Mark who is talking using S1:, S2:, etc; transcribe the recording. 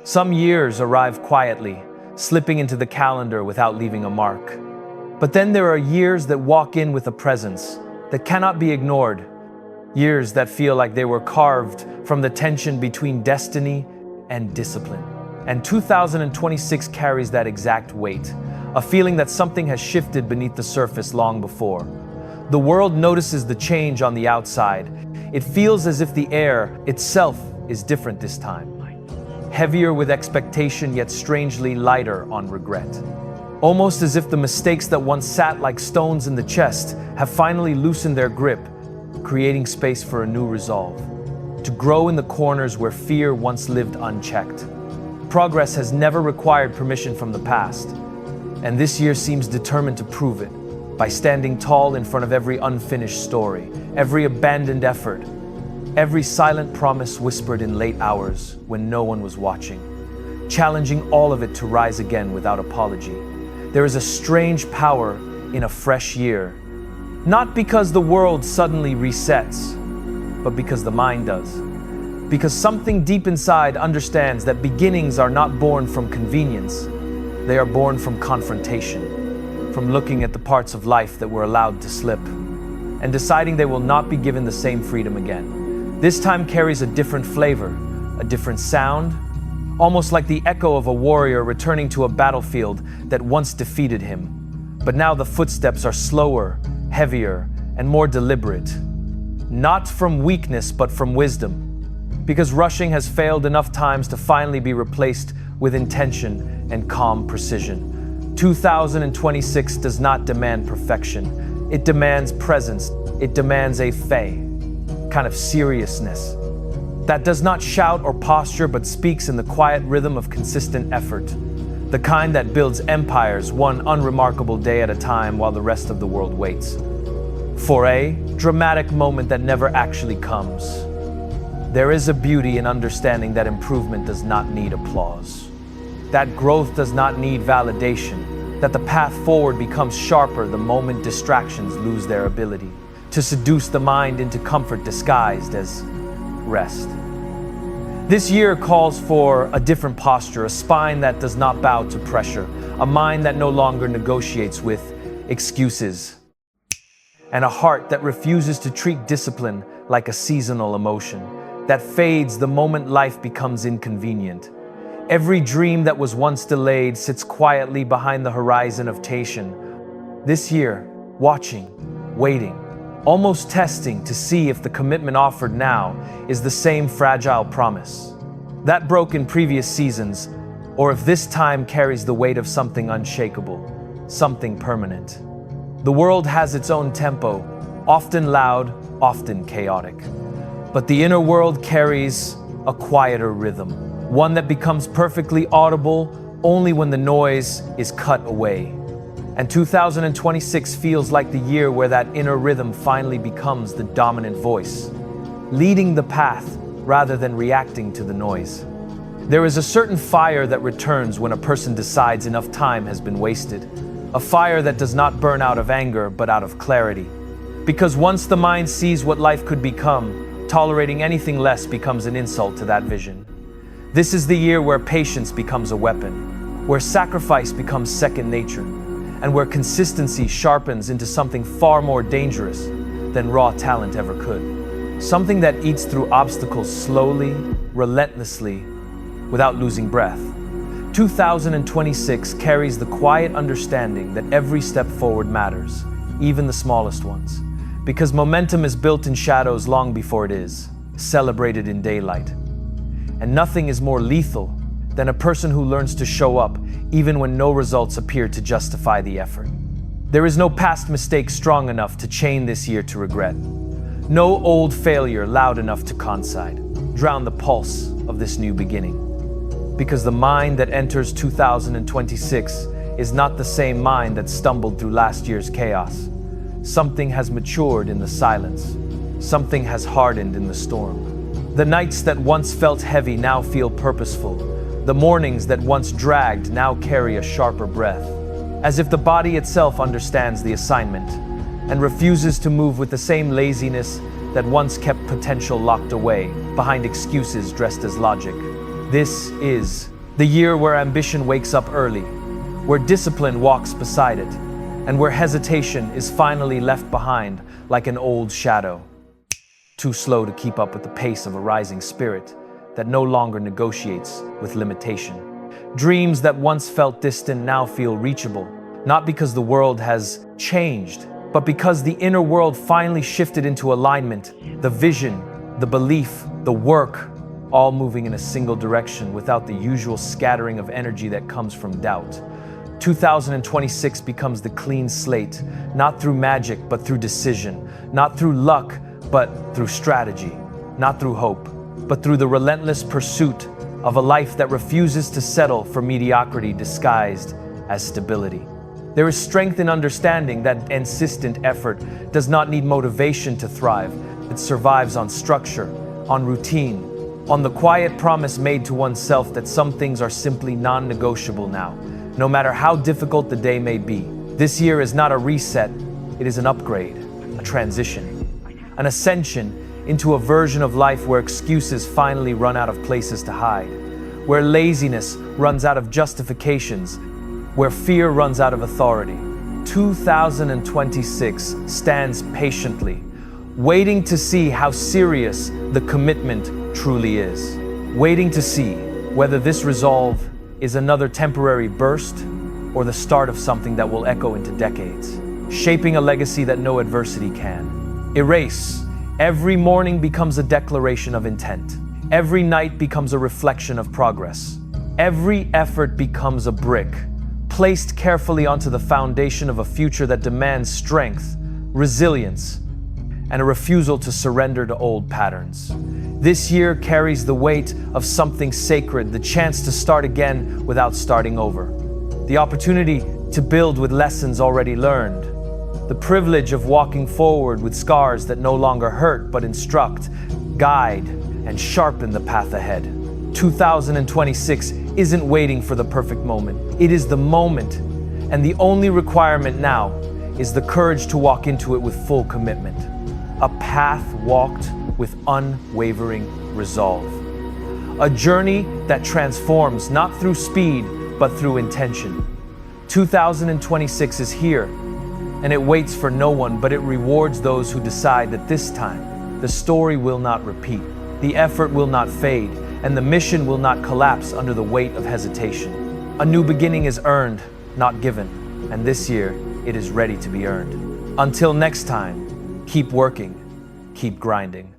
S1: Some years arrive quietly, slipping into the calendar without leaving a mark. But then there are years that walk in with a presence that cannot be ignored. Years that feel like they were carved from the tension between destiny and discipline. And 2026 carries that exact weight, a feeling that something has shifted beneath the surface long before. The world notices the change on the outside. It feels as if the air itself is different this time. Heavier with expectation, yet strangely lighter on regret. Almost as if the mistakes that once sat like stones in the chest have finally loosened their grip, creating space for a new resolve. To grow in the corners where fear once lived unchecked. Progress has never required permission from the past, and this year seems determined to prove it, by standing tall in front of every unfinished story, every abandoned effort, every silent promise whispered in late hours when no one was watching, challenging all of it to rise again without apology. There is a strange power in a fresh year, not because the world suddenly resets, but because the mind does. Because something deep inside understands that beginnings are not born from convenience, they are born from confrontation, from looking at the parts of life that were allowed to slip, and deciding they will not be given the same freedom again. This time carries a different flavor, a different sound, almost like the echo of a warrior returning to a battlefield that once defeated him. But now the footsteps are slower, heavier, and more deliberate. Not from weakness, but from wisdom. Because rushing has failed enough times to finally be replaced with intention and calm precision. 2026 does not demand perfection. It demands presence. It demands a kind of seriousness that does not shout or posture, but speaks in the quiet rhythm of consistent effort. The kind that builds empires one unremarkable day at a time while the rest of the world waits. For a dramatic moment that never actually comes. There is a beauty in understanding that improvement does not need applause. That growth does not need validation. That the path forward becomes sharper the moment distractions lose their ability to seduce the mind into comfort disguised as rest. This year calls for a different posture, a spine that does not bow to pressure, a mind that no longer negotiates with excuses, and a heart that refuses to treat discipline like a seasonal emotion that fades the moment life becomes inconvenient. Every dream that was once delayed sits quietly behind the horizon of Tation. This year, watching, waiting, almost testing to see if the commitment offered now is the same fragile promise that broke in previous seasons, or if this time carries the weight of something unshakable, something permanent. The world has its own tempo, often loud, often chaotic. But the inner world carries a quieter rhythm, one that becomes perfectly audible only when the noise is cut away. And 2026 feels like the year where that inner rhythm finally becomes the dominant voice, leading the path rather than reacting to the noise. There is a certain fire that returns when a person decides enough time has been wasted, a fire that does not burn out of anger but out of clarity. Because once the mind sees what life could become, tolerating anything less becomes an insult to that vision. This is the year where patience becomes a weapon, where sacrifice becomes second nature, and where consistency sharpens into something far more dangerous than raw talent ever could. Something that eats through obstacles slowly, relentlessly, without losing breath. 2026 carries the quiet understanding that every step forward matters, even the smallest ones. Because momentum is built in shadows long before it is celebrated in daylight. And nothing is more lethal than a person who learns to show up even when no results appear to justify the effort. There is no past mistake strong enough to chain this year to regret. No old failure loud enough to drown the pulse of this new beginning. Because the mind that enters 2026 is not the same mind that stumbled through last year's chaos. Something has matured in the silence. Something has hardened in the storm. The nights that once felt heavy now feel purposeful. The mornings that once dragged now carry a sharper breath, as if the body itself understands the assignment and refuses to move with the same laziness that once kept potential locked away behind excuses dressed as logic. This is The year where ambition wakes up early, where discipline walks beside it, and where hesitation is finally left behind like an old shadow, too slow to keep up with the pace of a rising spirit that no longer negotiates with limitation. Dreams that once felt distant now feel reachable, not because the world has changed, but because the inner world finally shifted into alignment. The vision, the belief, the work, all moving in a single direction without the usual scattering of energy that comes from doubt. 2026 becomes the clean slate, not through magic, but through decision, not through luck, but through strategy, not through hope, but through the relentless pursuit of a life that refuses to settle for mediocrity disguised as stability. There is strength in understanding that insistent effort does not need motivation to thrive. It survives on structure, on routine, on the quiet promise made to oneself that some things are simply non-negotiable now, no matter how difficult the day may be. This year is not a reset, it is an upgrade, a transition, an ascension into a version of life where excuses finally run out of places to hide, where laziness runs out of justifications, where fear runs out of authority. 2026 stands patiently, waiting to see how serious the commitment truly is, waiting to see whether this resolve is another temporary burst or the start of something that will echo into decades, shaping a legacy that no adversity can erase. Every morning becomes a declaration of intent. Every night becomes a reflection of progress. Every effort becomes a brick, placed carefully onto the foundation of a future that demands strength, resilience, and a refusal to surrender to old patterns. This year carries the weight of something sacred, the chance to start again without starting over, the opportunity to build with lessons already learned, the privilege of walking forward with scars that no longer hurt but instruct, guide, and sharpen the path ahead. 2026 isn't waiting for the perfect moment. It is the moment, and the only requirement now is the courage to walk into it with full commitment. A path walked with unwavering resolve. A journey that transforms not through speed, but through intention. 2026 is here, and it waits for no one, but it rewards those who decide that this time, the story will not repeat, the effort will not fade, and the mission will not collapse under the weight of hesitation. A new beginning is earned, not given, and this year, it is ready to be earned. Until next time, keep working, keep grinding.